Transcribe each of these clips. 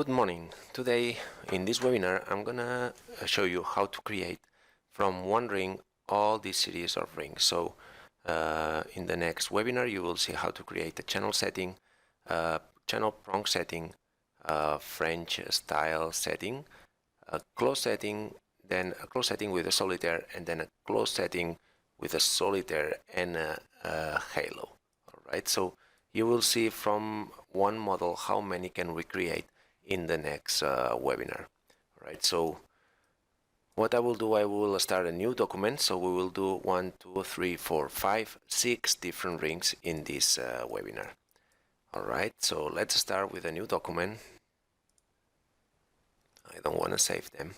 Good morning. Today in this webinar I'm gonna show you how to create from one ring all this series of rings. So in the next webinar you will see how to create a channel setting, channel prong setting, French style setting, a close setting, then a close setting with a solitaire, and then a close setting with a solitaire and a halo. Alright, so you will see from one model how many can we create in the next webinar. Alright, so what I will do, I will start a new document. So we will do 1, 2, 3, 4, 5, 6 different rings in this webinar. Alright, so let's start with a new document. I don't want to save them.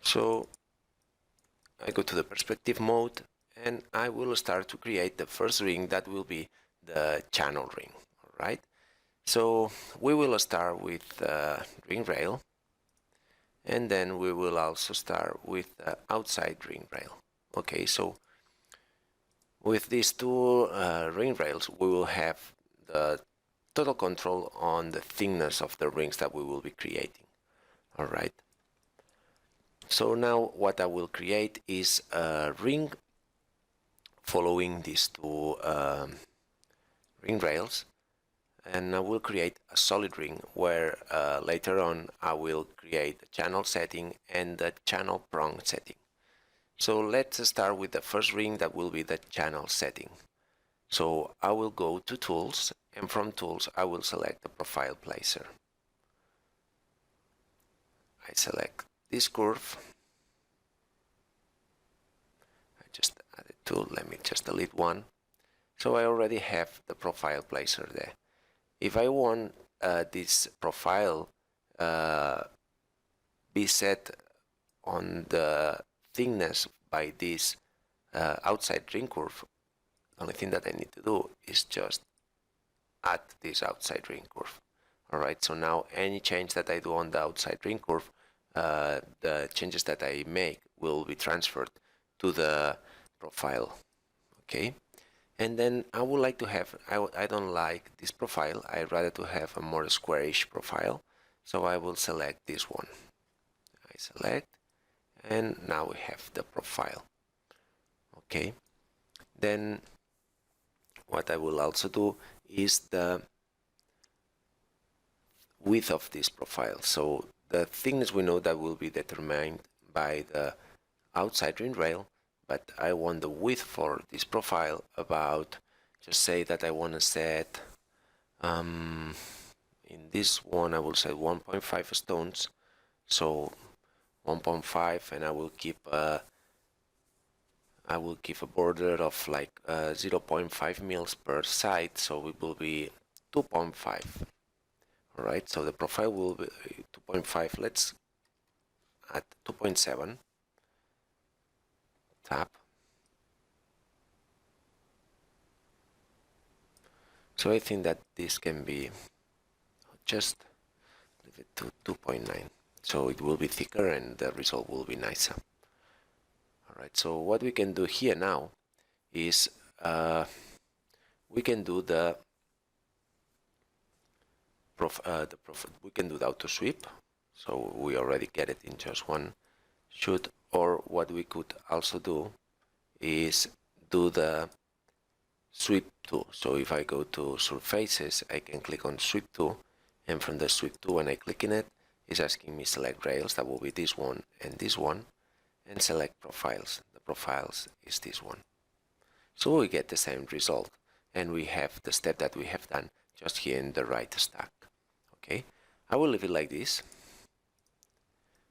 So I go to the perspective mode and I will start to create the first ring that will be the channel ring. Alright, so we will start with ring rail, and then we will also start with outside ring rail. Okay, so with these two ring rails we will have the total control on the thickness of the rings that we will be creating. Alright, so now what I will create is a ring following these two ring rails, and I will create a solid ring where later on I will create a channel setting and the channel prong setting. So let's start with the first ring that will be the channel setting. So I will go to tools, and from tools I will select the profile placer. I select this curve. I just added two, let me just delete one. So I already have the profile placer there. If I want this profile be set on the thickness by this outside ring curve, the only thing that I need to do is just add this outside ring curve. Alright, so now any change that I do on the outside ring curve, the changes that I make will be transferred to the profile. Okay. And then I would like to have, I don't like this profile, I'd rather to have a more squarish profile. So I will select this one. I select, and now we have the profile. Okay. Then what I will also do is the width of this profile. So the thickness we know that will be determined by the outside ring rail, but I want the width for this profile about, just say that I want to set in this one I will set 1.5 stones, so 1.5, and I will keep a border of like 0.5 mils per side, so it will be 2.5. Alright, so the profile will be 2.5. Let's add 2.7. Tap. So I think that this can be, just leave it to 2.9, so it will be thicker and the result will be nicer. Alright, so what we can do here now is we can do the auto sweep, so we already get it in just one shoot. Or what we could also do is do the sweep tool. So if I go to surfaces, I can click on sweep tool, and from the sweep tool, when I click in it, it's asking me select rails, that will be this one and this one, and select profiles. The profiles is this one. So we get the same result, and we have the step that we have done just here in the right stack. Okay, I will leave it like this.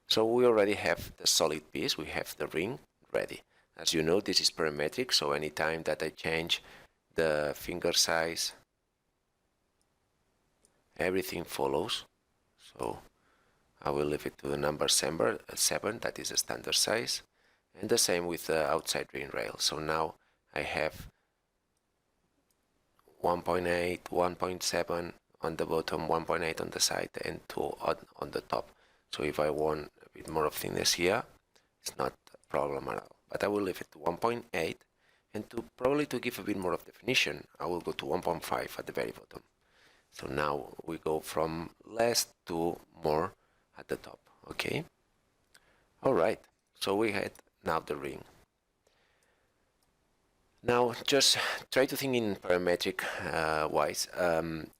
So we already have the solid piece, we have the ring ready. As you know, this is parametric, so anytime that I change the finger size, everything follows. So I will leave it to the number 7, that is the standard size, and the same with the outside ring rail. So now I have 1.8, 1.7 on the bottom, 1.8 on the side, and 2 on the top. So if I want a bit more of thickness here, it's not a problem at all. But I will leave it to 1.8, and probably to give a bit more of definition, I will go to 1.5 at the very bottom. So now we go from less to more at the top. Okay. All right. So we had now the ring. Now just try to think in parametric wise.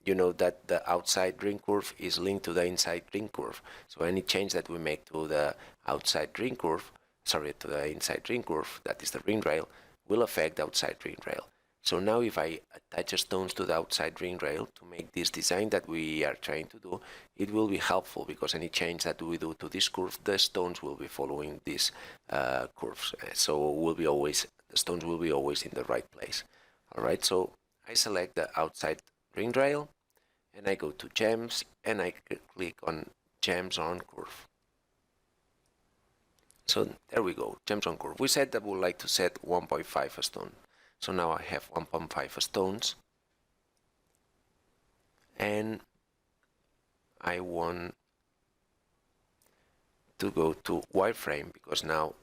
You know that the outside ring curve is linked to the inside ring curve. So any change that we make to the outside ring curve, sorry, to the inside ring curve, that is the ring rail, will affect the outside ring rail. So now if I attach stones to the outside ring rail to make this design that we are trying to do, it will be helpful because any change that we do to this curve, the stones will be following these curves. So will be always, the stones will be always in the right place. All right, so I select the outside ring rail and I go to gems and I click on gems on curve. So there we go, gems on curve. We said that we would like to set 1.5 stone. So now I have 1.5 stones and I want to go to wireframe because now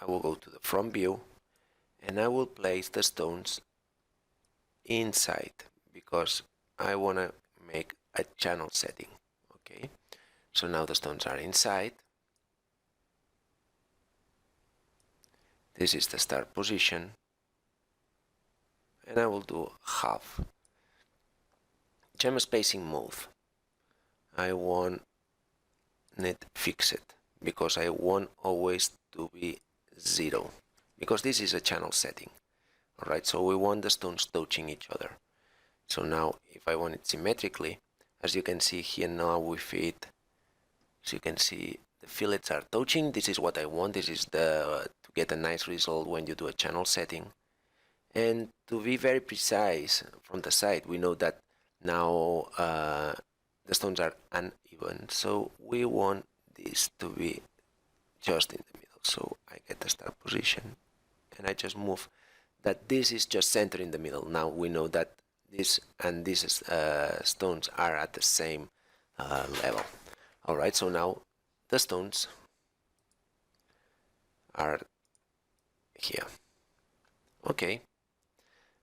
I will go to the front view and I will place the stones inside because I want to make a channel setting. Okay, so now the stones are inside. This is the start position and I will do half. Gem spacing mode, I want it fixed because I want always to be 0 because this is a channel setting. Alright, so we want the stones touching each other. So now if I want it symmetrically, as you can see here now with it, so you can see the fillets are touching. This is what I want. This is the to get a nice result when you do a channel setting. And to be very precise from the side, we know that now the stones are uneven, so we want this to be just in the middle. So I get the start position and I just move that this is just center in the middle. Now we know that this and these stones are at the same level. All right, so now the stones are here. Okay,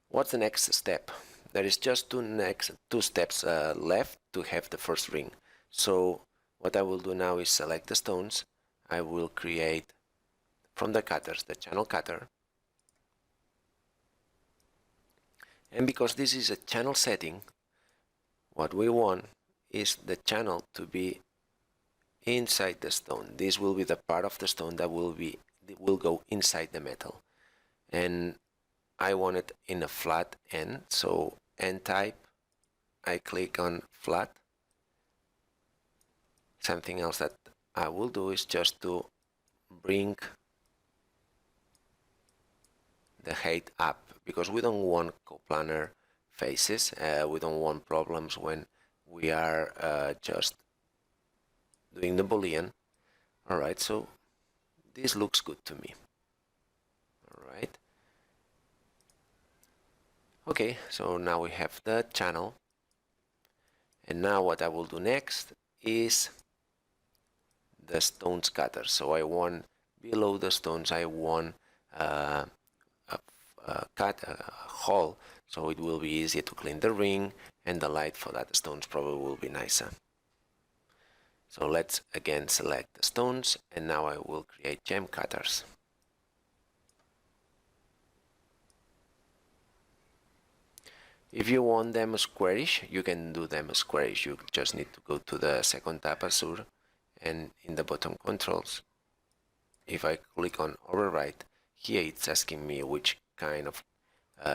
what's the next step? There is just two steps left to have the first ring. So what I will do now is select the stones. I will create from the cutters the channel cutter. And because this is a channel setting, what we want is the channel to be inside the stone. This will be the part of the stone that will go inside the metal. And I want it in a flat end, so end type, I click on flat. Something else that I will do is just to bring the height up because we don't want coplanar faces. We don't want problems when we are just doing the boolean. Alright, so this looks good to me. Alright. Okay, so now we have the channel. And now what I will do next is the stones cutter. So I want below the stones, I want a hole, so it will be easier to clean the ring and the light for that stones probably will be nicer. So let's again select the stones and now I will create gem cutters. If you want them squarish, you can do them squarish. You just need to go to the second tab Azure and in the bottom controls, if I click on override, here it's asking me which kind of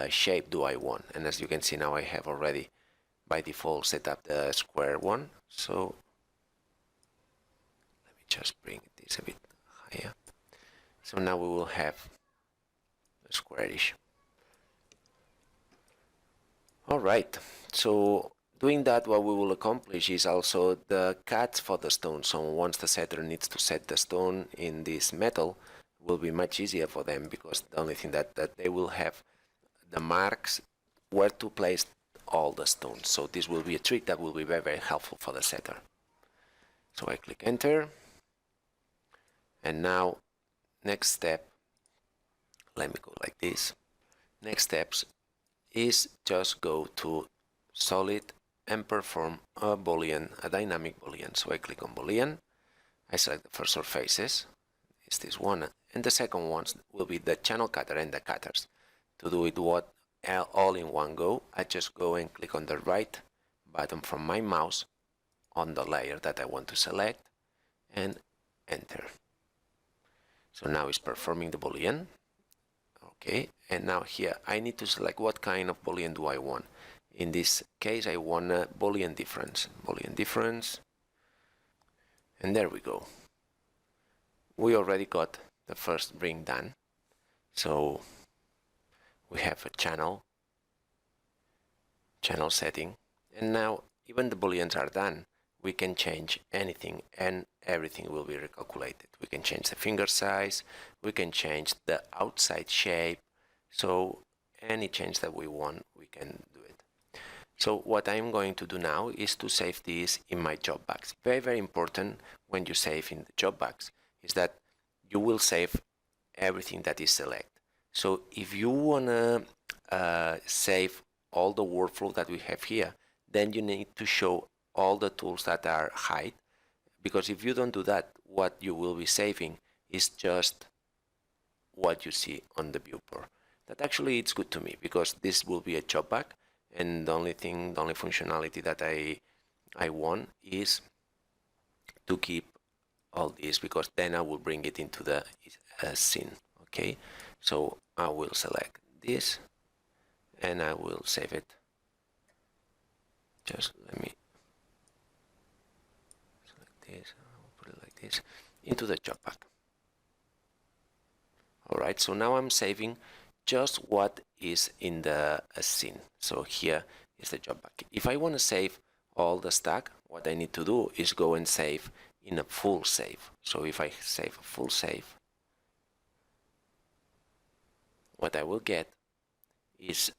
shape do I want. And as you can see now I have already by default set up the square one. So let me just bring this a bit higher. So now we will have a squarish. Alright, so doing that, what we will accomplish is also the cuts for the stone. So once the setter needs to set the stone in this metal, it will be much easier for them because the only thing that they will have the marks where to place all the stones. So this will be a trick that will be very, very helpful for the setter. So I click enter. And now, next step, let me go like this. Next steps is just go to solid and perform a boolean, a dynamic boolean. So I click on boolean, I select the first surfaces, is this one, and the second ones will be the channel cutter and the cutters. To do it all in one go, I just go and click on the right button from my mouse on the layer that I want to select and enter. So now it's performing the boolean. Okay, and now here I need to select what kind of boolean do I want. In this case I want a boolean difference. Boolean difference, and there we go. We already got the first ring done. So we have a channel setting, and now even the booleans are done. We can change anything and everything will be recalculated. We can change the finger size, we can change the outside shape, so any change that we want, we can do it. So what I'm going to do now is to save this in my job box. Very, very important when you save in the job box is that you will save everything that is selected. So if you want to save all the workflow that we have here, then you need to show all the tools that are hide, because if you don't do that, what you will be saving is just what you see on the viewport. That actually it's good to me because this will be a job bag, and the only functionality that I want is to keep all this, because then I will bring it into the scene. Okay, so I will select this and I will save it. Just let me select this, I'll put it like this, into the job bag. Alright, so now I'm saving just what is in the scene. So here is the job bag. If I want to save all the stack, what I need to do is go and save in a full save. So if I save a full save, what I will get is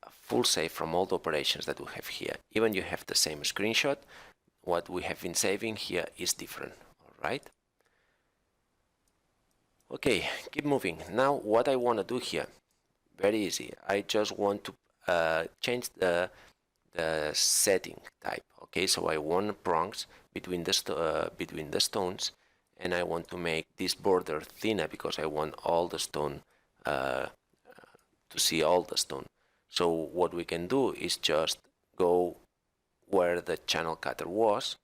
a full save from all the operations that we have here. Even you have the same screenshot, what we have been saving here is different. Alright? Okay, keep moving. Now what I want to do here, very easy. I just want to change the setting type. Okay, so I want prongs between the stones, and I want to make this border thinner because I want all the stone to see all the stone. So what we can do is just go where the channel cutter was,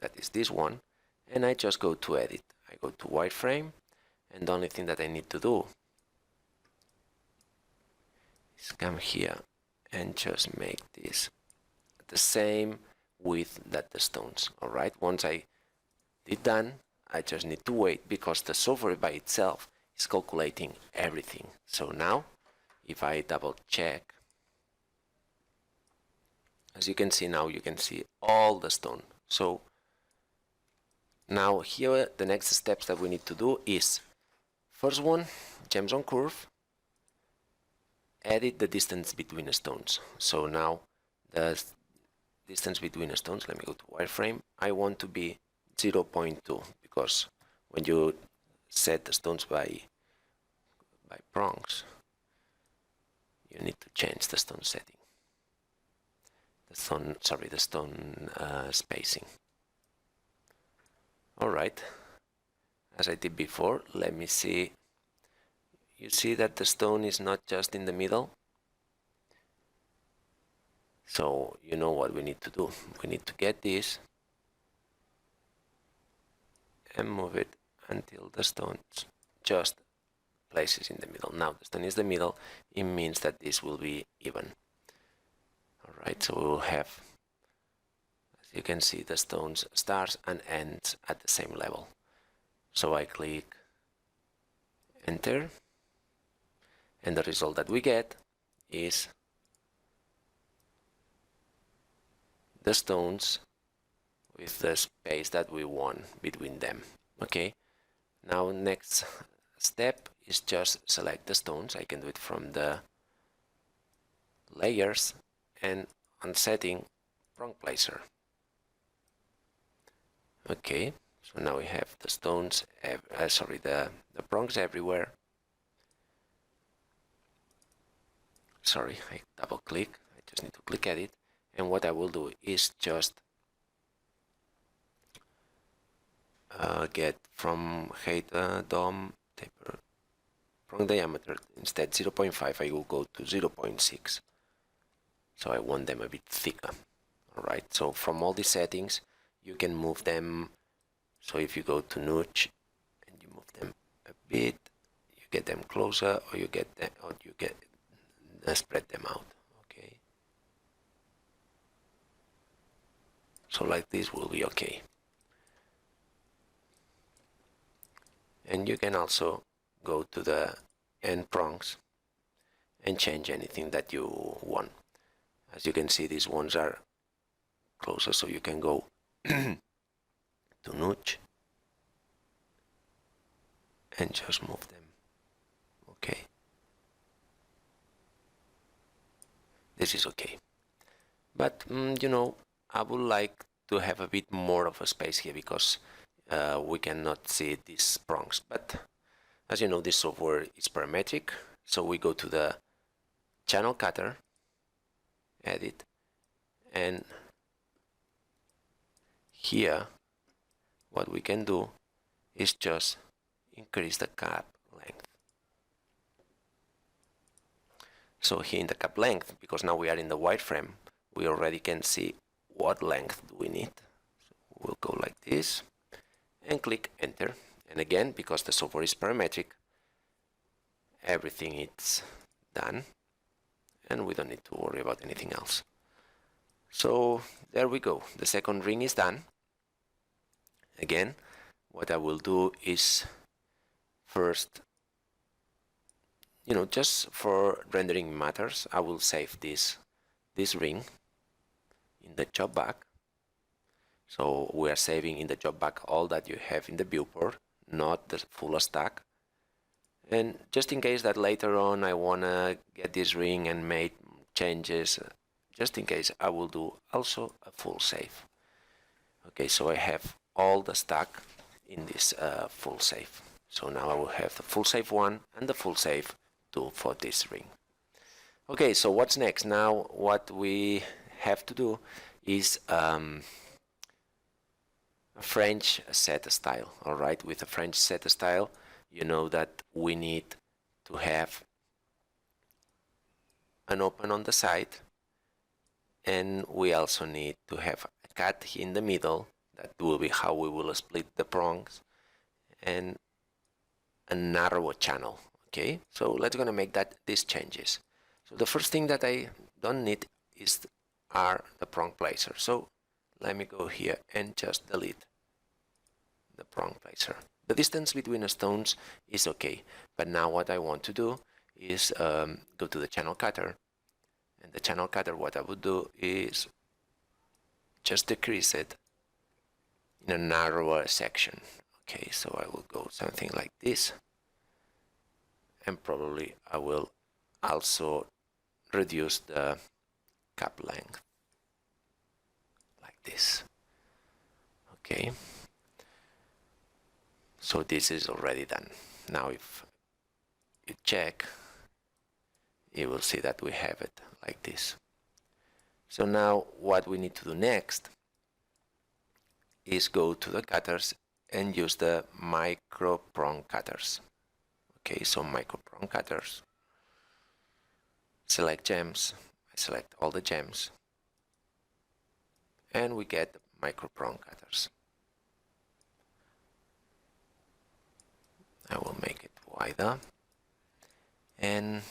that is this one, and I just go to edit. I go to wireframe, and the only thing that I need to do is come here and just make this the same width that the stones. Alright, once I did done, I just need to wait because the software by itself is calculating everything. So now if I double check, as you can see now, you can see all the stone. So now here the next steps that we need to do is, first one, gems on curve, edit the distance between the stones. So now the distance between the stones, let me go to wireframe, I want to be 0.2 because when you set the stones by prongs, you need to change the stone setting. The stone spacing. Alright, as I did before, let me see. You see that the stone is not just in the middle? So you know what we need to do. We need to get this and move it until the stone just places in the middle. Now the stone is the middle, it means that this will be even. Alright, so we will have, as you can see, the stones starts and ends at the same level. So I click enter, and the result that we get is the stones with the space that we want between them. Okay, now next step is just select the stones. I can do it from the layers and on setting prong placer. Okay, so now we have the stones, the prongs everywhere. Sorry, I double click, I just need to click edit, And what I will do is just get from height DOM taper from diameter, instead 0.5 I will go to 0.6, so I want them a bit thicker. Alright, so from all these settings you can move them. So if you go to notch and you move them a bit, you get them closer, or you get them, or you get spread them out. Okay, so like this will be okay. And you can also go to the end prongs and change anything that you want. As you can see, these ones are closer, so you can go to notch and just move them. Okay, this is okay, but you know, I would like to have a bit more of a space here because we cannot see these prongs. But as you know, this software is parametric, so we go to the channel cutter, edit, and here what we can do is just increase the cap length. So here in the cap length, because now we are in the wireframe, we already can see what length do we need. So we'll go like this and click enter. And again, because the software is parametric, everything is done and we don't need to worry about anything else. So there we go, the second ring is done. Again, what I will do is first, you know, just for rendering matters, I will save this ring in the job bag. So we are saving in the job bag all that you have in the viewport, not the full stack. And just in case that later on I wanna get this ring and make changes, just in case, I will do also a full save. Okay, so I have all the stack in this full save. So now I will have the full save 1 and the full save 2 for this ring. Okay, so what's next? Now what we have to do is a French set style. All right, with a French set style, you know that we need to have an open on the side, and we also need to have a cut in the middle. That will be how we will split the prongs, and a narrow channel. Okay, so let's gonna make these changes. So the first thing that I don't need are the prong placer. So let me go here and just delete the prong placer. The distance between the stones is okay, but now what I want to do is go to the channel cutter, and the channel cutter, what I would do is just decrease it in a narrower section. Okay, so I will go something like this, and probably I will also reduce the cap length like this. Okay, so this is already done. Now if you check, you will see that we have it like this. So now what we need to do next is go to the cutters and use the micro prong cutters. Okay, so micro prong cutters, select gems, I select all the gems, and we get micro prong cutters. I will make it wider, and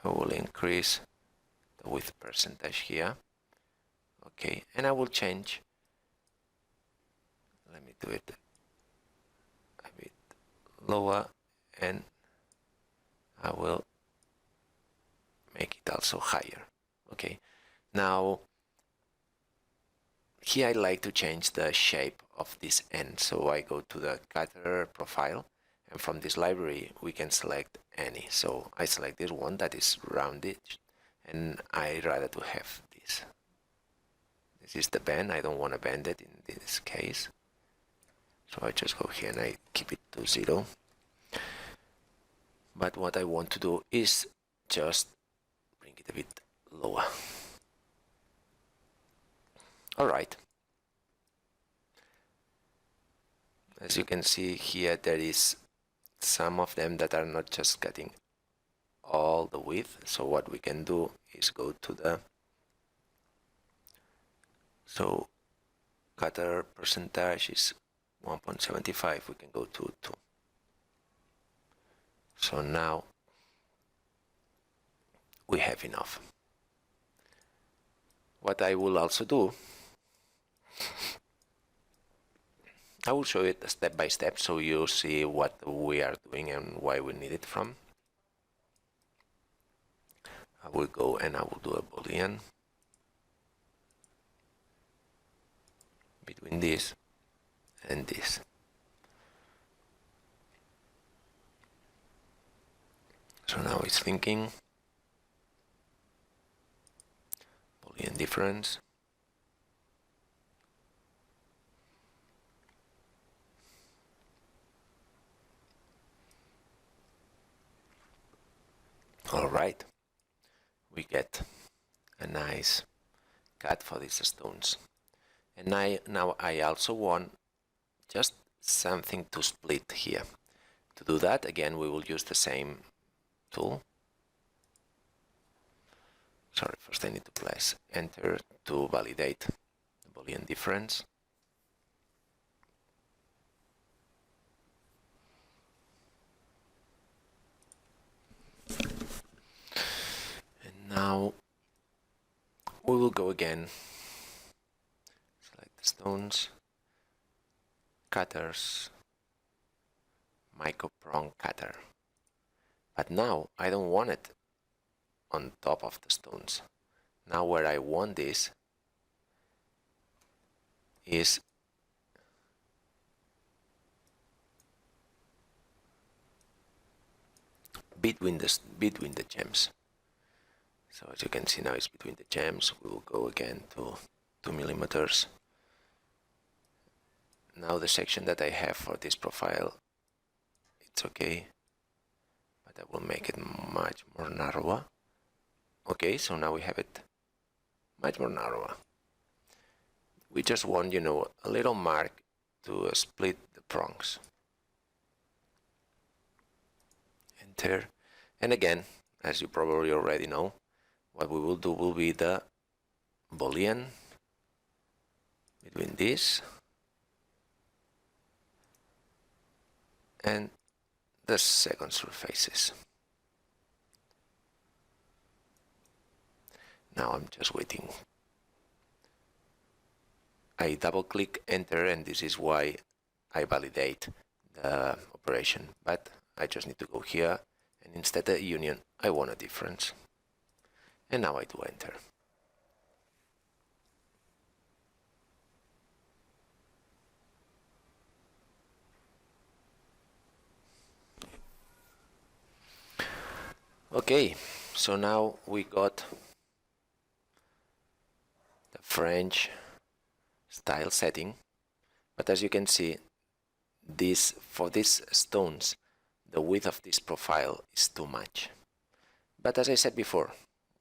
I will increase the width percentage here. Okay, and I will change, let me do it a bit lower, and I will make it also higher. Okay, now here I like to change the shape of this end, so I go to the cutter profile, and from this library we can select any. So I select this one that is rounded, and I rather to have this. This is the bend. I don't want to bend it in this case, so I just go here and I keep it to 0. But what I want to do is just make it a bit lower. All right. As you can see here, there is some of them that are not just cutting all the width. So what we can do is go to the cutter percentage is 1.75. We can go to 2. So now we have enough. What I will also do, I will show it step by step so you see what we are doing and why we need it from. I will go and I will do a Boolean between this and this. So now it's thinking. Boolean difference. All right, we get a nice cut for these stones. And now I also want just something to split here. To do that, again, we will use the same tool. Sorry, first I need to press Enter to validate the Boolean difference. Now we will go again, select the stones, cutters, micro prong cutter. But now I don't want it on top of the stones. Now where I want this is between the gems. So as you can see now it's between the gems. We will go again to 2 millimeters. Now the section that I have for this profile, it's okay, but I will make it much more narrower. Okay, so now we have it much more narrower. We just want, you know, a little mark to split the prongs. Enter. And again, as you probably already know, what we will do will be the Boolean between this and the second surfaces. Now I'm just waiting. I double click Enter, and this is why I validate the operation, but I just need to go here, and instead of union I want a difference. And now I do Enter. Okay, so now we got the French style setting, but as you can see, for these stones, the width of this profile is too much. But as I said before,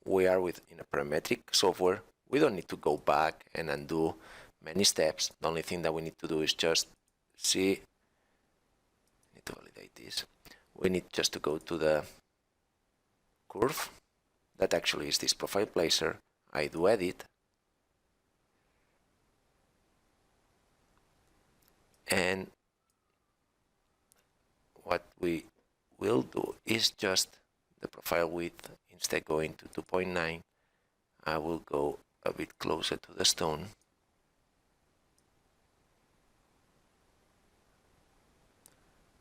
we are in a parametric software. We don't need to go back and undo many steps. The only thing that we need to do is just see. I need to validate this. We need just to go to the curve. That actually is this profile placer. I do edit. And what we will do is just the profile width. Instead going to 2.9, I will go a bit closer to the stone.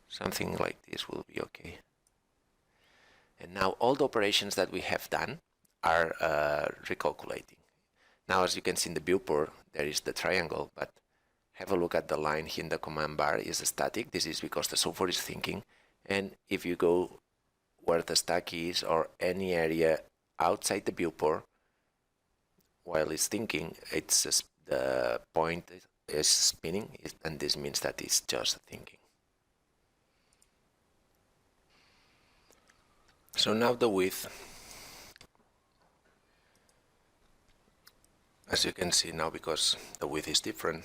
Something like this will be okay. And now all the operations that we have done are recalculating. Now as you can see in the viewport, there is the triangle, but have a look at the line here in the command bar is static. This is because the software is thinking. And if you go where the stack is or any area outside the viewport while it's thinking, the point is spinning, and this means that it's just thinking. So now the width as you can see now, because the width is different,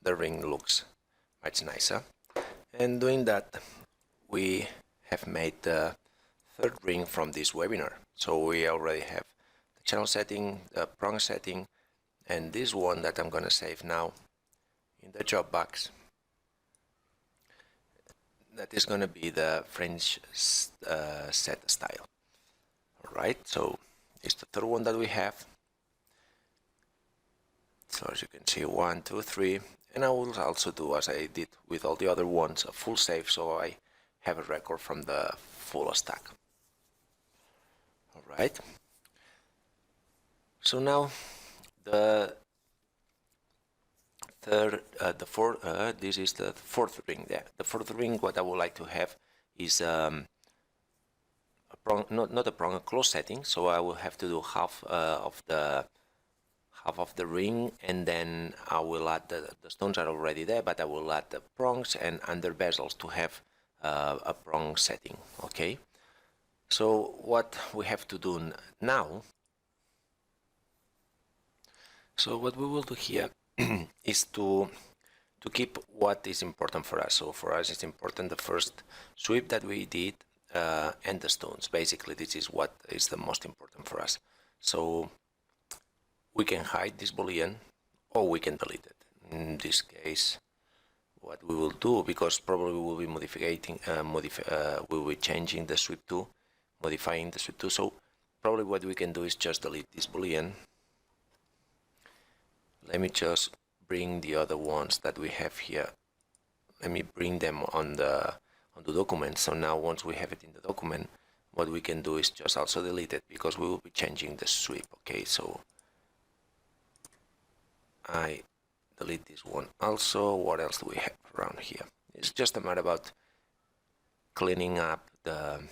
the ring looks much nicer. And doing that, we have made the third ring from this webinar. So we already have the channel setting, the prong setting, and this one that I'm gonna save now in the job box. That is gonna be the French set style. Alright, so it's the third one that we have. So as you can see, 1, 2, 3, and I will also do, as I did with all the other ones, a full save, so I have a record from the full stack. Alright, so now the fourth, this is the fourth ring there. The fourth ring, what I would like to have is a prong, not a prong, a close setting, so I will have to do half of the ring, and then I will add the stones are already there, but I will add the prongs and under bezels to have a prong setting. Okay, so what we have to do now, so what we will do here is to keep what is important for us. So for us it's important the first sweep that we did and the stones. Basically this is what is the most important for us. So we can hide this boolean or we can delete it. In this case, what we will do, because probably we will be we will be changing the sweep to, modifying the sweep to, so probably what we can do is just delete this boolean. Let me just bring the other ones that we have here. Let me bring them on the document. So now once we have it in the document, what we can do is just also delete it, because we will be changing the sweep. Okay, so I delete this one also. What else do we have around here? It's just a matter about cleaning up the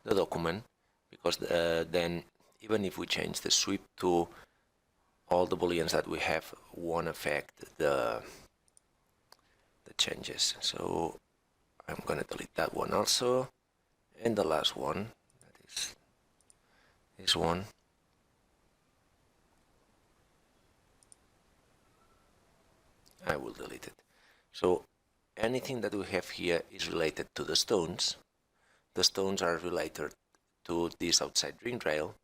document, because then even if we change the sweep to, all the booleans that we have won't affect the changes. So I'm gonna delete that one also, and the last one, that is this one. I will delete it. So anything that we have here is related to the stones. The stones are related to this outside ring rail,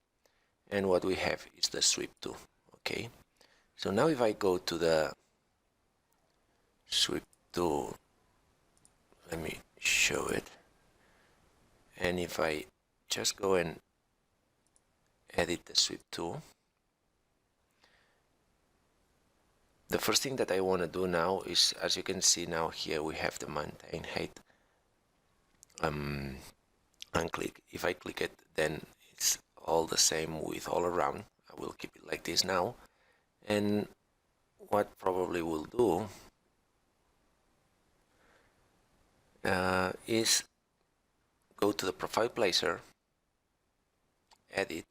and what we have is the sweep to. Okay, so now if I go to the sweep to, let me show it, and if I just go and edit the sweep to, the first thing that I want to do now is, as you can see now here, we have the maintain height unclick. If I click it, then it's all the same width all around. I will keep it like this now, and what probably will do is go to the profile placer, edit,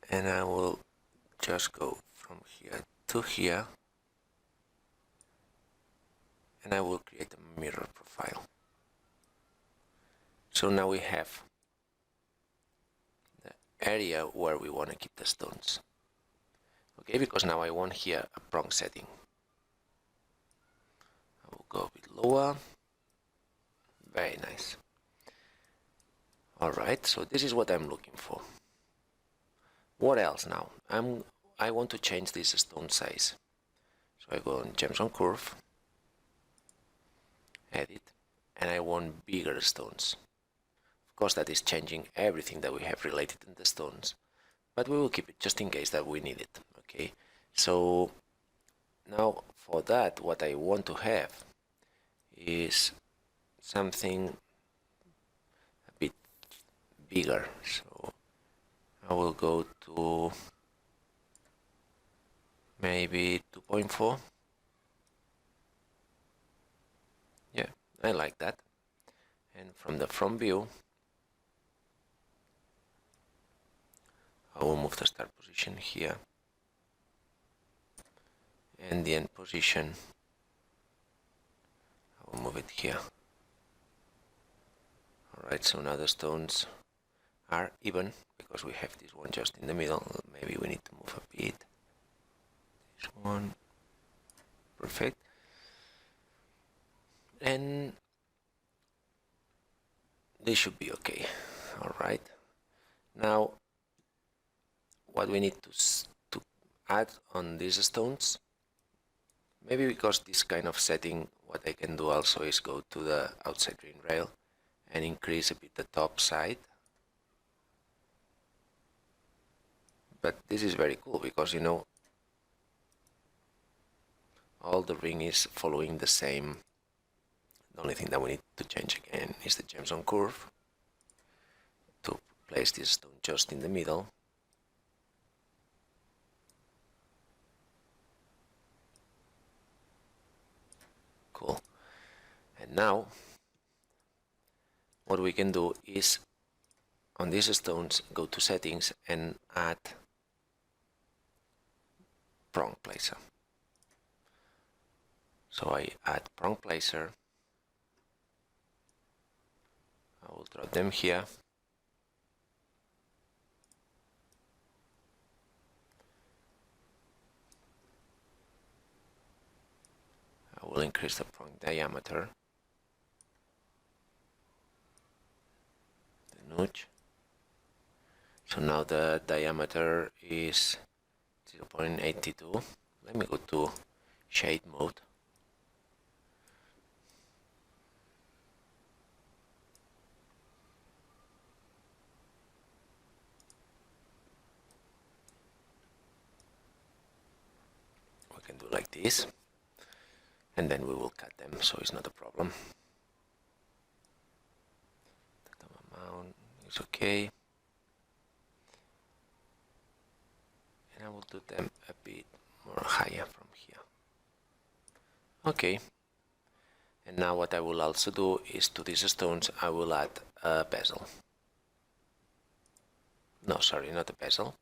and I will just go from here to here, and I will create a mirror profile. So now we have the area where we want to keep the stones. Okay, because now I want here a prong setting. I will go a bit lower. Very nice. Alright, so this is what I'm looking for. What else now? I want to change this stone size. So I go on Gems on Curve, edit, and I want bigger stones. Of course, that is changing everything that we have related in the stones, but we will keep it just in case that we need it. Okay, so now for that, what I want to have is something a bit bigger. So I will go to maybe 2.4. Yeah, I like that. And from the front view, I will move the start position here, and the end position, I will move it here. Alright, so now the stones are even because we have this one just in the middle. Maybe we need to move a bit. This one, perfect. And this should be okay. Alright, now what we need to add on these stones, maybe because this kind of setting, what I can do also is go to the outside ring rail and increase a bit the top side. But this is very cool because, you know, all the ring is following the same. The only thing that we need to change again is the gemstone curve to place this stone just in the middle. Cool. And now what we can do is on these stones go to settings and add prong placer. So I add prong placer. I will drop them here. I will increase the prong diameter, the notch. So now the diameter is 0.82. Let me go to shade mode. We can do like this, and then we will cut them, so it's not a problem. The amount is okay. And I will do them a bit more higher from here. Okay. And now what I will also do is to these stones I will add a bezel. No, sorry, not a bezel.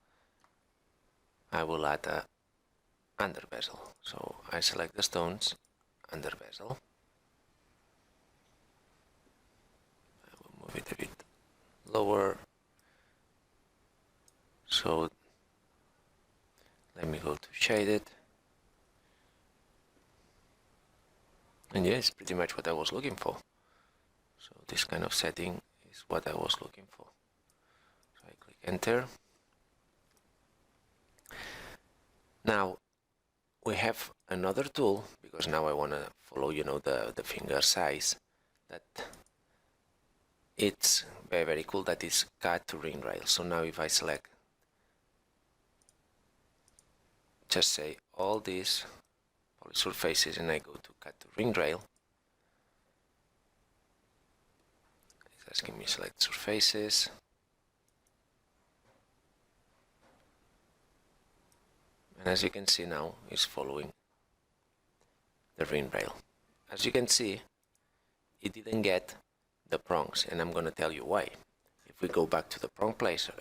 I will add a under bezel. So I select the stones, under bezel. I will move it a bit lower. So let me go to shaded. And yes, pretty much what I was looking for. So this kind of setting is what I was looking for. So I click enter. Now we have another tool, because now I want to follow, you know, the finger size, that it's very, very cool, that is cut to ring rail. So now if I select, just say all these poly surfaces and I go to cut to ring rail, it's asking me select surfaces. And as you can see now, it's following the ring rail. As you can see, it didn't get the prongs, and I'm going to tell you why. If we go back to the prong placer,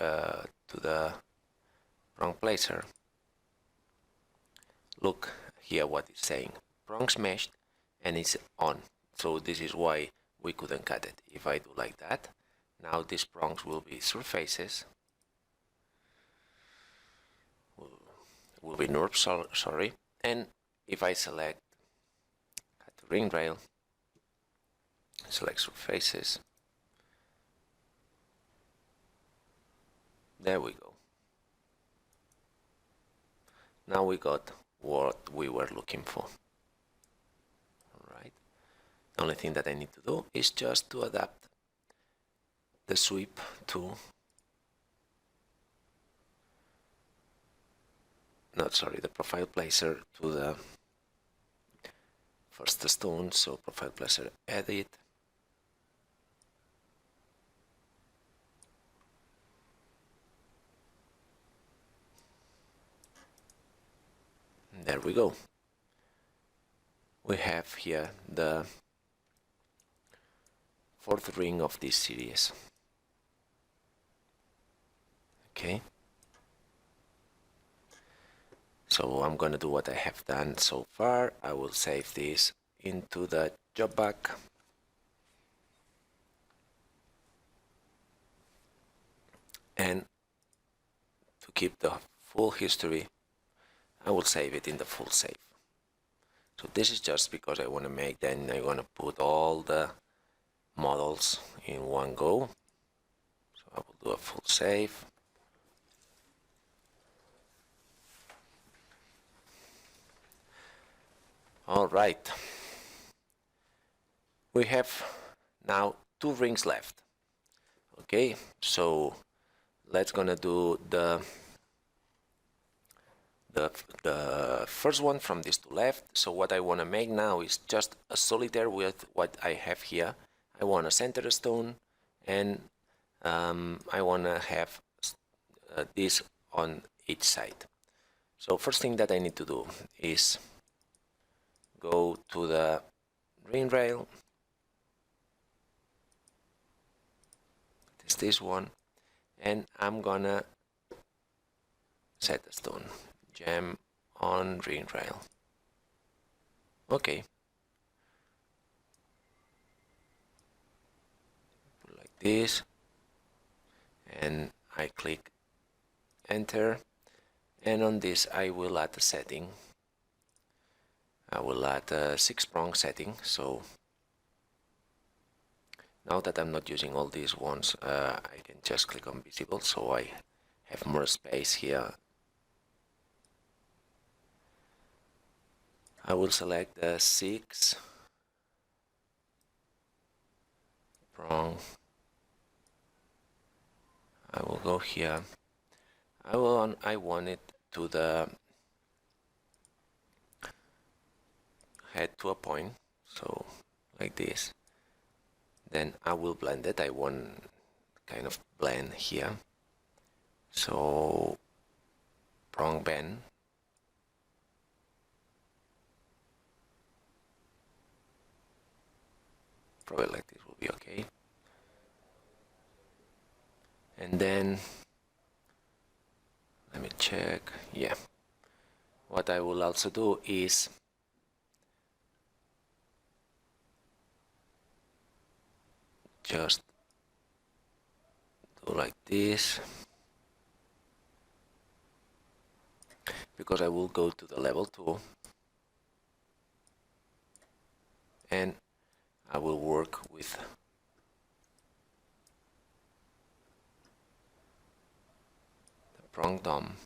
look here what it's saying. Prongs meshed and it's on. So this is why we couldn't cut it. If I do like that, now these prongs will be surfaces. Will be NURB, sorry. And if I select cut to ring rail, select surfaces, there we go. Now we got what we were looking for. Alright. The only thing that I need to do is just to adapt the sweep to, the profile placer to the first stone. So profile placer, edit. And there we go. We have here the fourth ring of this series. Okay. So I'm going to do what I have done so far. I will save this into the job bag. And to keep the full history, I will save it in the full save. So this is just because I want to make, then I want to put all the models in one go. So I will do a full save. All right. We have now 2 rings left. Okay, so let's gonna do the first one from this to left. So what I want to make now is just a solitaire with what I have here. I want to center a stone, and I want to have this on each side. So first thing that I need to do is go to the ring rail. It's this one, and I'm gonna set a stone. Gem on ring rail. Okay. Put like this, and I click enter, and on this I will add a setting. I will add a 6 prong setting. So now that I'm not using all these ones, I can just click on visible, so I have more space here. I will select the 6 prong. I will go here. I want it to the head to a point, so like this. Then I will blend it. I want kind of blend here. So prong bend. Probably like this will be okay. And then let me check. Yeah. What I will also do is just do like this, because I will go to the level 2 and I will work with the prong dome.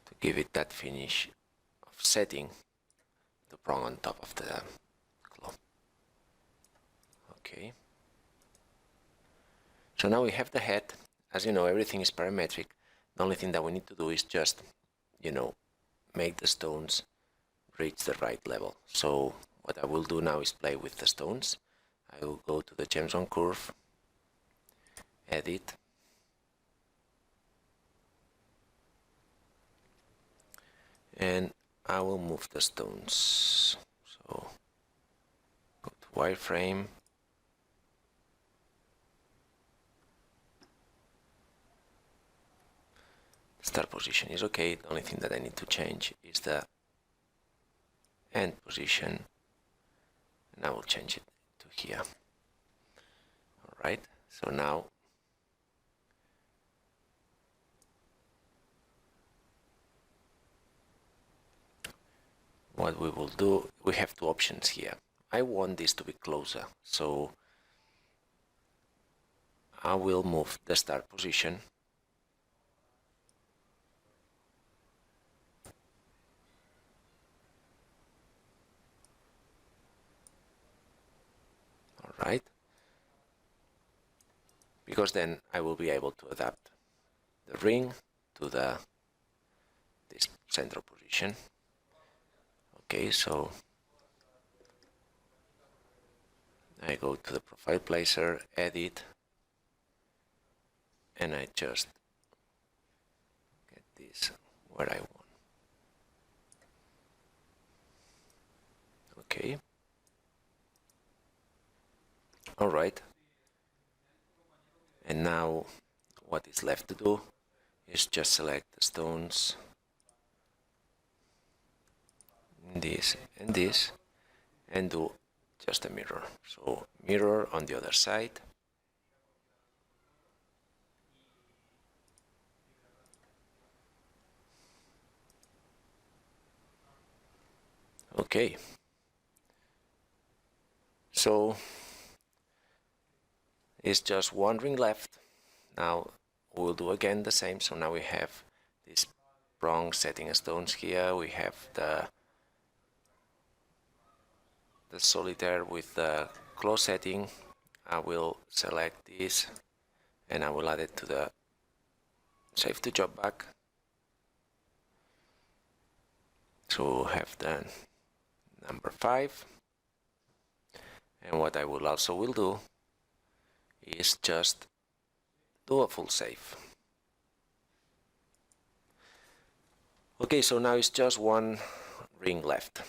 To give it that finish of setting the prong on top of the claw. Okay. So now we have the head. As you know, everything is parametric. The only thing that we need to do is just, make the stones reach the right level. So what I will do now is play with the stones. I will go to the gems on curve, edit, and I will move the stones. So go to wireframe, start position is okay. The only thing that I need to change is the end position, and I will change it to here. Alright, so now what we will do, we have 2 options here. I want this to be closer, so I will move the start position. Alright, because then I will be able to adapt the ring to this central position. Okay, so I go to the profile placer, edit, and I just get this where I want. Okay. All right. And now what is left to do is just select the stones, this and this, and do just a mirror. So mirror on the other side. Okay. So it's just one ring left. Now we'll do again the same. So now we have this prong setting stones here. We have the solitaire with the close setting. I will select this and I will add it to the save to job back. So we'll have the number 5. And what I will also will do is just do a full save. Okay, so now it's just one ring left.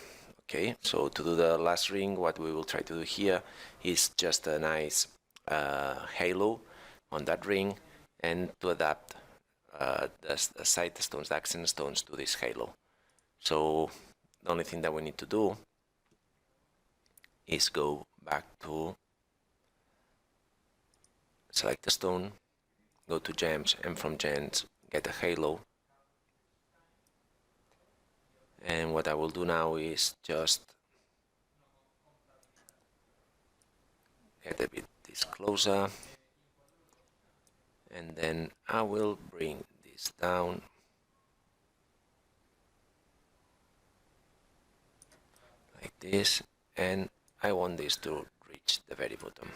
Okay, so to do the last ring, what we will try to do here is just a nice halo on that ring, and to adapt the side stones, the accent stones to this halo. So the only thing that we need to do is go back to select the stone, go to gems, and from gems get a halo. And what I will do now is just get a bit this closer, and then I will bring this down like this, and I want this to reach the very bottom.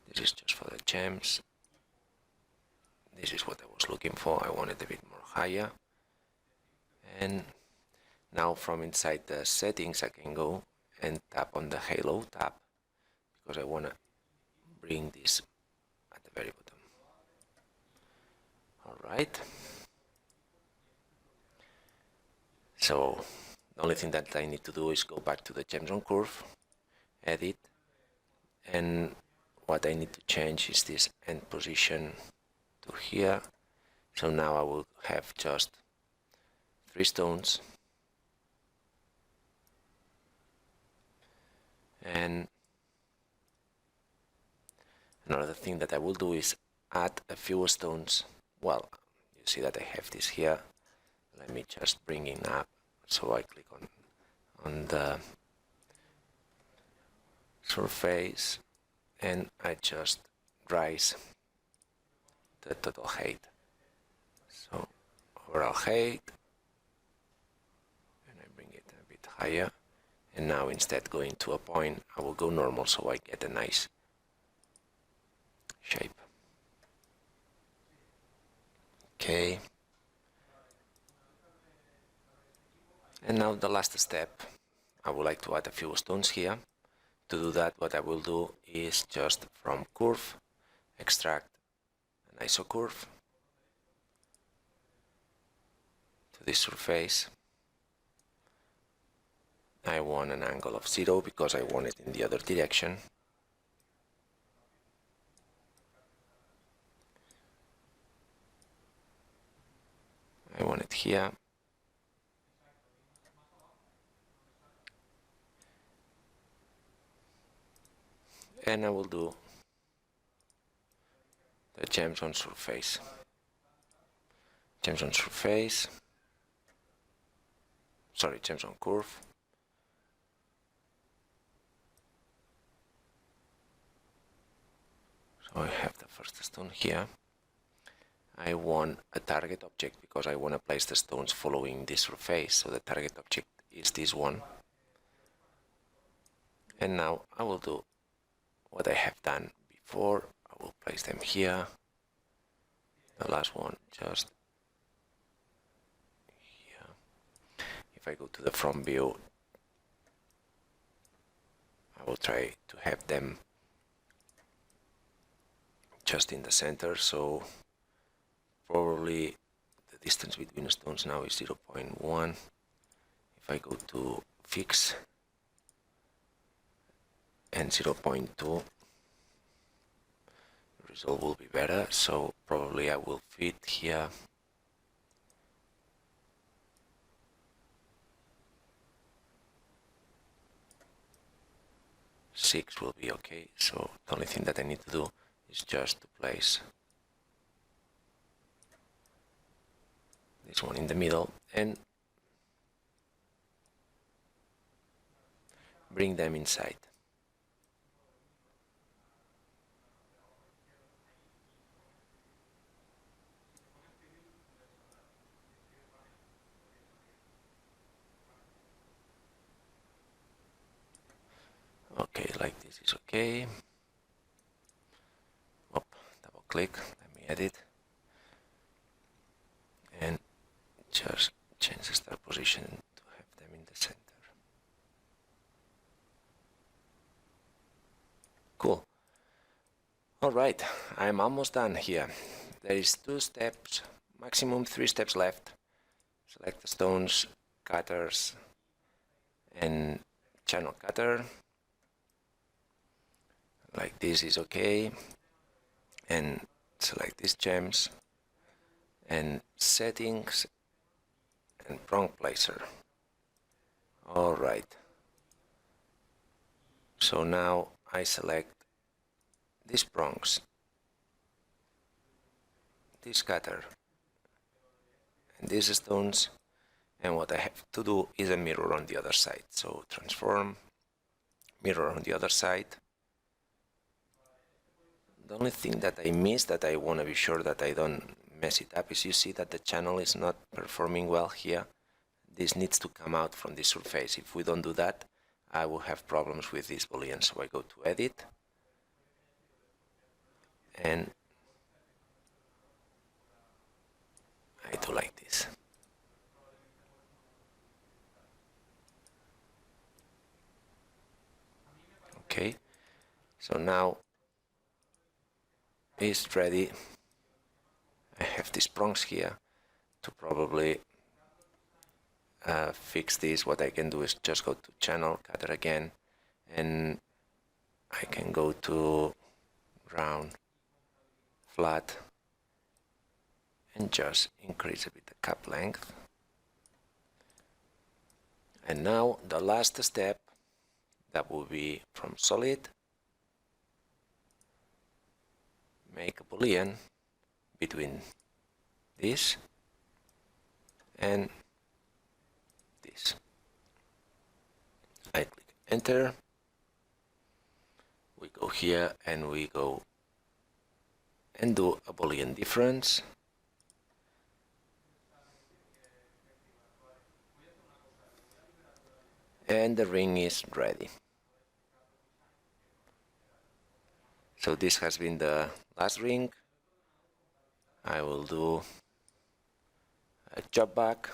This is just for the gems. This is what I was looking for. I want it a bit more higher. And now from inside the settings I can go and tap on the halo tab, because I want to bring this at the very bottom. Alright. So the only thing that I need to do is go back to the gems on curve, edit, and what I need to change is this end position to here. So now I will have just 3 stones, and another thing that I will do is add a few stones. Well, you see that I have this here. Let me just bring it up. So I click on the surface and I just raise the total height. So overall height, and I bring it a bit higher. And now instead going to a point, I will go normal so I get a nice shape. Okay. And now the last step, I would like to add a few stones here. To do that, what I will do is just from curve, extract an isocurve to this surface. I want an angle of 0 because I want it in the other direction. I want it here. And I will do the gems on surface. Gems on surface. Sorry, gems on curve. So I have the first stone here. I want a target object because I want to place the stones following this surface. So the target object is this one. And now I will do what I have done before. I will place them here. The last one just here. If I go to the front view, I will try to have them just in the center. So probably the distance between the stones now is 0.1. If I go to fix and 0.2, the result will be better. So probably I will fit here 6 will be okay. So the only thing that I need to do is just to place this one in the middle and bring them inside. Okay, like this is okay. Double click, let me edit. And just change the start position to have them in the center. Cool. Alright, I'm almost done here. There is 2 steps, maximum 3 steps left. Select the stones, cutters, and channel cutter. Like this is okay. And select these gems and settings and prong placer. Alright. So now I select these prongs, this cutter, and these stones, and what I have to do is a mirror on the other side. So transform, mirror on the other side. The only thing that I missed that I want to be sure that I don't mess it up is you see that the channel is not performing well here. This needs to come out from the surface. If we don't do that, I will have problems with this boolean. So I go to edit and I do like this. Okay, so now it's ready. I have these prongs here to probably fix this. What I can do is just go to channel, cutter again, and I can go to round, flat, and just increase a bit the cap length. And now the last step, that will be from solid, make a boolean between this and this. I click enter, we go here and we go and do a boolean difference. And the ring is ready. So this has been the last ring. I will do a chop back.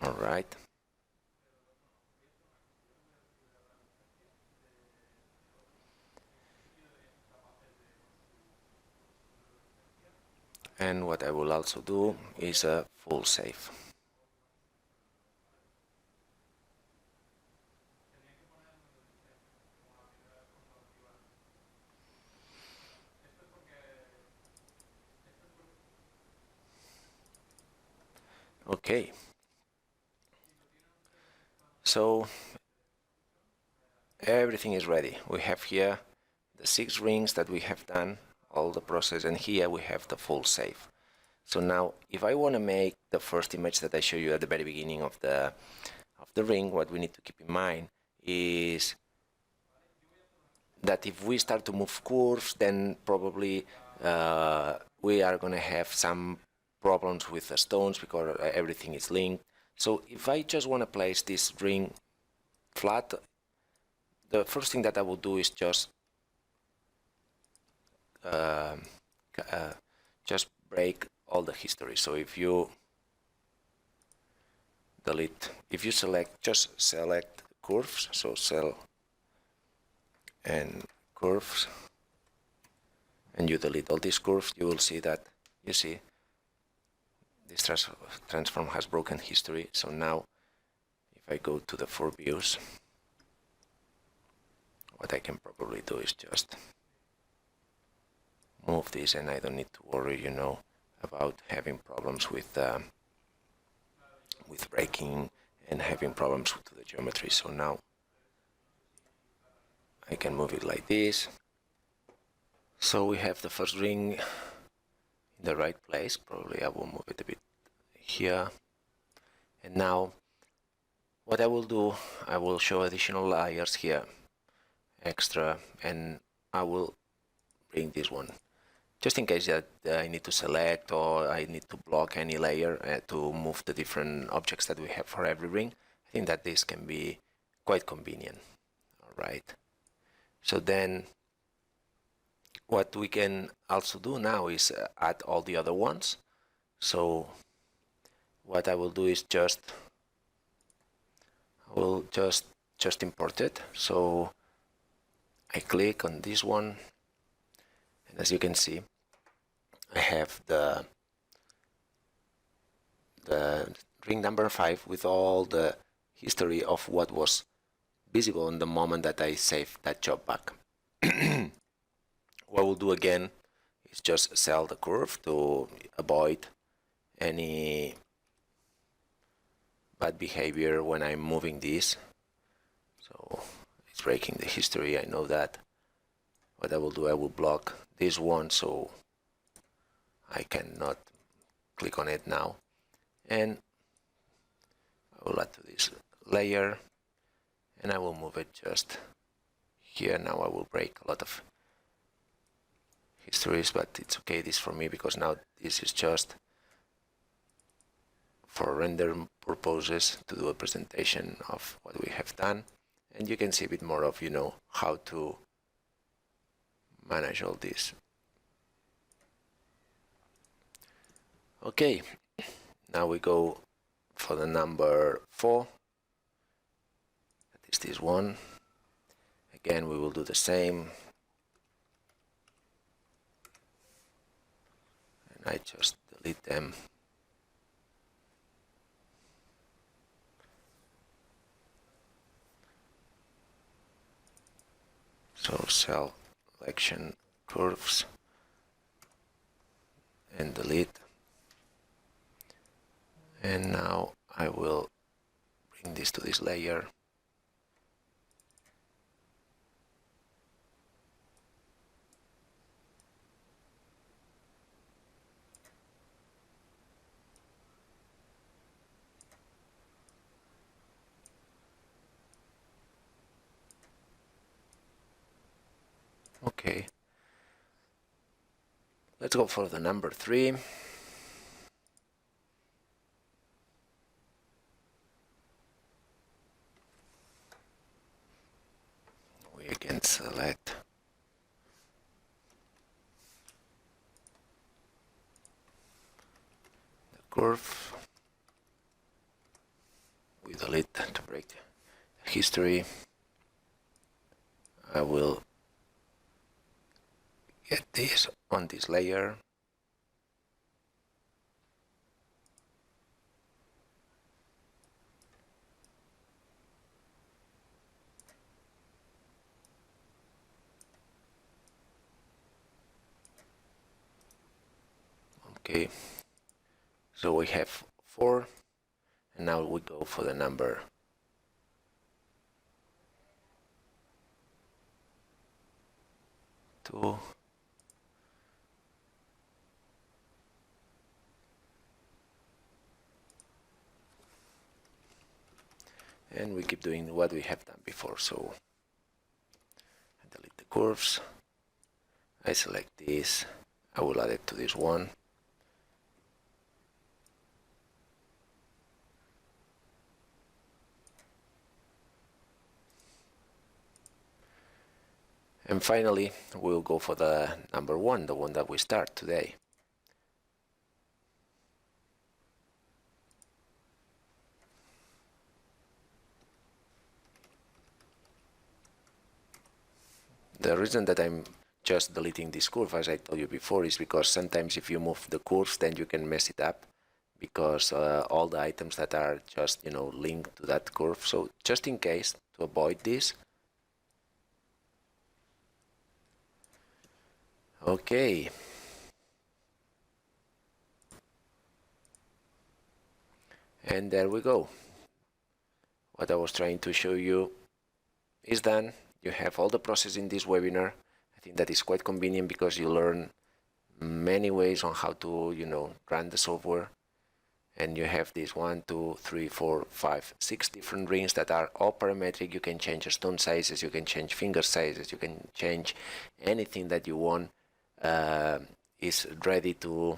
All right. And what I will also do is a full save. Okay. So everything is ready. We have here the 6 rings that we have done, all the process, and here we have the full save. So now, if I want to make the first image that I showed you at the very beginning of the ring, what we need to keep in mind is that if we start to move curves, then probably we are going to have some problems with the stones because everything is linked. So if I just want to place this ring flat, the first thing that I will do is just break all the history. So if you delete, if you just select curves, so cell and curves, and you delete all these curves, you will see that, you see, this transform has broken history. So now, if I go to the 4 views, what I can probably do is just move this, and I don't need to worry, you know, about having problems with breaking and having problems with the geometry. So now I can move it like this. So we have the first ring in the right place. Probably I will move it a bit here. And now what I will do, I will show additional layers here, extra, and I will bring this one just in case that I need to select or I need to block any layer to move the different objects that we have for every ring. I think that this can be quite convenient. All right. So then what we can also do now is add all the other ones. So what I will do is I will just import it. So I click on this one, and as you can see, I have the ring number 5 with all the history of what was visible in the moment that I saved that job back. What we'll do again is just sell the curve to avoid any bad behavior when I'm moving this. So it's breaking the history, I know that. What I will do, I will block this one so I cannot click on it now. And I will add to this layer and I will move it just here. Now I will break a lot of histories, but it's okay this for me because now this is just for render purposes to do a presentation of what we have done, and you can see a bit more of how to manage all this. Okay, now we go for the number 4, that is this one. Again, we will do the same, and I just delete them. So selection curves and delete. And now I will bring this to this layer. Okay, let's go for the number 3. We again select the curve. We delete to break the history. I will get this on this layer. Okay, so we have 4, and now we go for the number 2. And we keep doing what we have done before. So I delete the curves. I select this. I will add it to this one. And finally, we'll go for the number 1, the one that we start today. The reason that I'm just deleting this curve, as I told you before, is because sometimes if you move the curves, then you can mess it up, because all the items that are just linked to that curve. So just in case, to avoid this. Okay. And there we go. what I was trying to show you is done. You have all the process in this webinar. I think that is quite convenient because you learn many ways on how to, run the software. And you have these 1, 2, 3, 4, 5, 6 different rings that are all parametric. You can change stone sizes, you can change finger sizes, you can change anything that you want. Is ready to,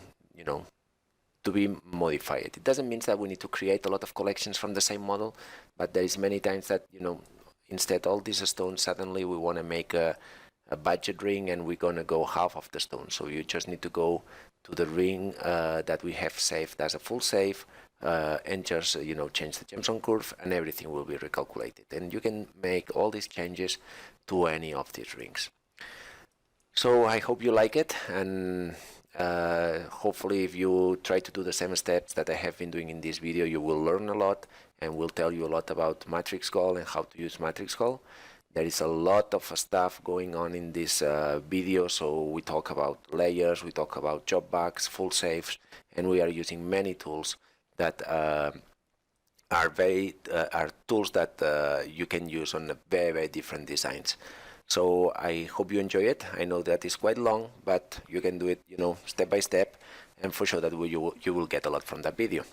to be modified. It doesn't mean that we need to create a lot of collections from the same model, but there is many times that, instead all these stones, suddenly we want to make a budget ring and we're going to go half of the stone. So you just need to go to the ring that we have saved as a full save and just, change the gemstone curve and everything will be recalculated. And you can make all these changes to any of these rings. So I hope you like it, and hopefully if you try to do the same steps that I have been doing in this video, you will learn a lot and will tell you a lot about MatrixGold and how to use MatrixGold. There is a lot of stuff going on in this video, so we talk about layers, we talk about job bags, full saves, and we are using many tools that are tools that you can use on very, very different designs. So I hope you enjoy it. I know that is quite long, but you can do it, step by step, and for sure that you will get a lot from that video.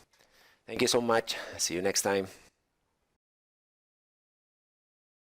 Thank you so much. See you next time.